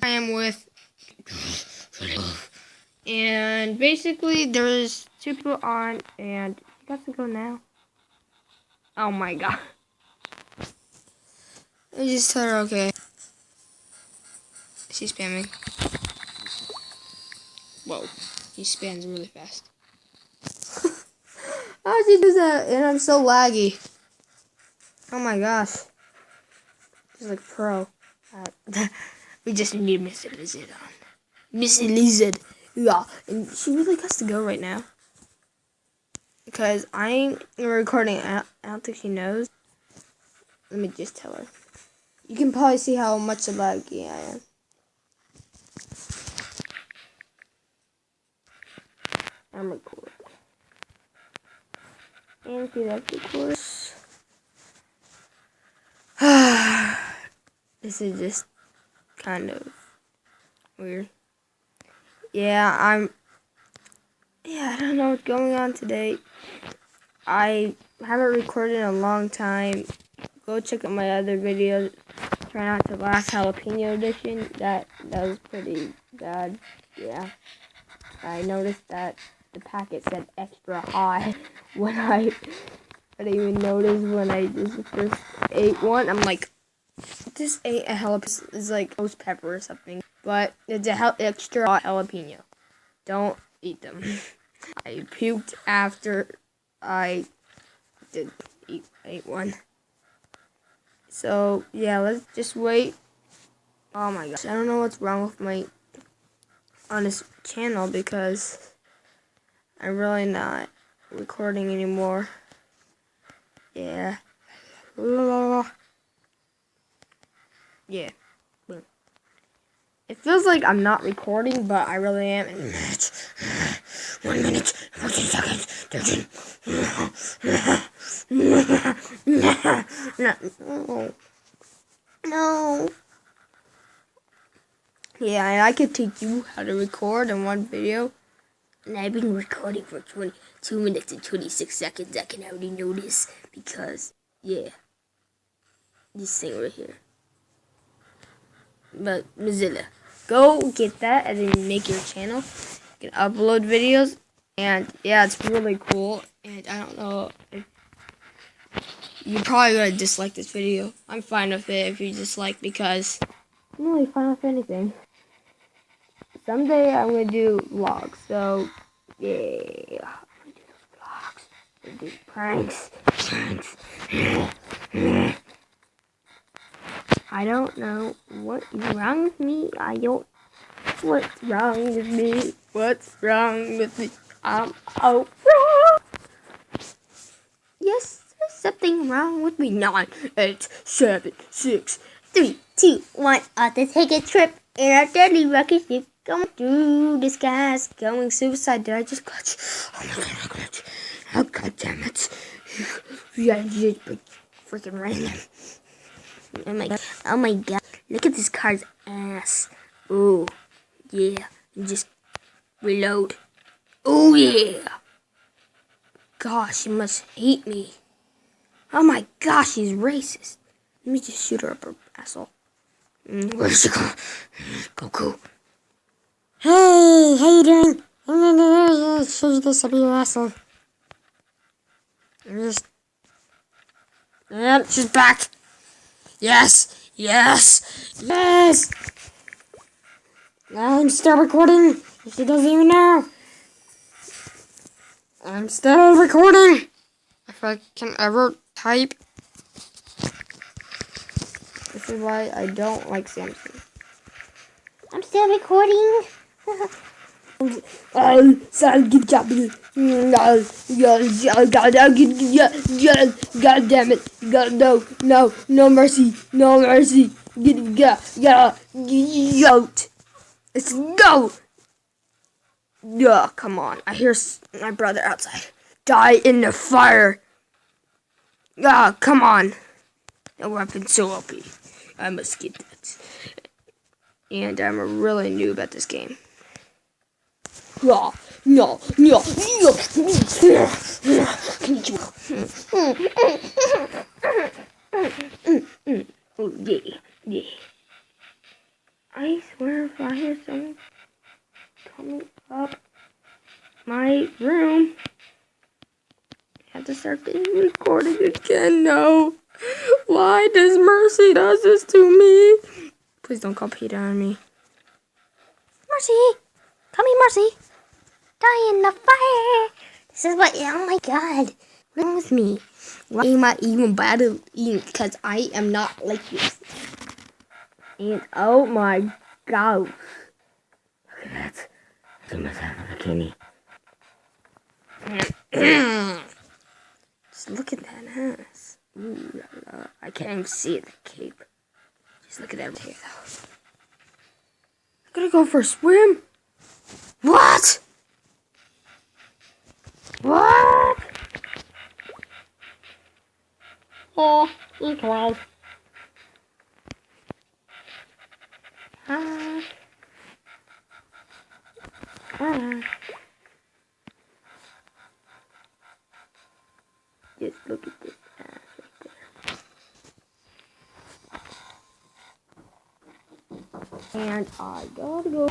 I am with, and basically there's 2 people on, and he got to go now. Oh my god. I just told her okay. She's spamming. Whoa, he spams really fast. How did she do that? And I'm so laggy. Oh my gosh. She's like pro. We just need Miss Lizard on. Miss Lizard. Yeah. And she really has to go right now. Because I'm recording. I don't think she knows. Let me just tell her. You can probably see how much laggy I am. I'm recording. And see that's the course. This is just kind of weird. Yeah, I don't know what's going on today. I haven't recorded in a long time. Go check out my other videos. Try not to laugh, jalapeno edition. That was pretty bad. Yeah. I noticed that the packet said extra hot when I didn't even notice when I just first ate one. I'm like, this ain't a jalapeno. It's like ghost pepper or something. But it's a extra hot jalapeno. Don't eat them. I puked after I ate one. So yeah, let's just wait. Oh my gosh, I don't know what's wrong with my on this channel because I'm really not recording anymore. Yeah. Yeah. It feels like I'm not recording, but I really am. 1 minute, 14 seconds, 13. No. Yeah, and I could teach you how to record in one video. And I've been recording for 22 minutes and 26 seconds. I can already know this because, yeah, this thing right here. But Mozilla, go get that and then make your channel. You can upload videos, and yeah, it's really cool. And I don't know if you're probably gonna dislike this video. I'm fine with it if you dislike because I'm really fine with anything. Someday I'm gonna do vlogs, so yeah, I'm gonna do those vlogs. I'm gonna do pranks. I don't know what is wrong with me. What's wrong with me? What's wrong with me? I'm wrong. Yes, there's something wrong with me. 9, 8, 7, 6, 3, 2, 1. Ought to take a trip in our deadly rocket ship. Going through the skies, going suicide. Did I just clutch? Oh my god, I clutch. Oh god damn it. Yeah, just freaking random. Oh my god. Look at this car's ass. Oh, yeah. And just reload. Oh yeah. Gosh, he must hate me. Oh my gosh, he's racist. Let me just shoot her up her asshole. Where's she go? Goku. Hey, how you doing? I'm gonna show you this up your asshole. Yep, she's back. Yes. I'm still recording. She doesn't even know. I'm still recording. If I can ever type. This is why I don't like Samsung. I'm still recording. God damn it. No mercy. Let's go. Yeah, come on. I hear my brother outside. Die in the fire. Ah, come on. That weapon's so OP. I must get that. And I'm a really noob at this game. No. Oh, yeah. I swear if I hear someone coming up my room, I have to start the recording again. No. Why does Mercy does this to me? Please don't call Peter on me. Mercy! Come here, Mercy! Die in the fire! This is what, oh my god. What's wrong with me? Why am I even battling? Because I am not like this. And oh my gosh. Look at that. Look at that bikini. Just look at that ass. Ooh, I can't even see the cape. Just look at that hair though. I'm gonna go for a swim. What? What? Here, you twice. Just look at this ass right there. And I gotta go.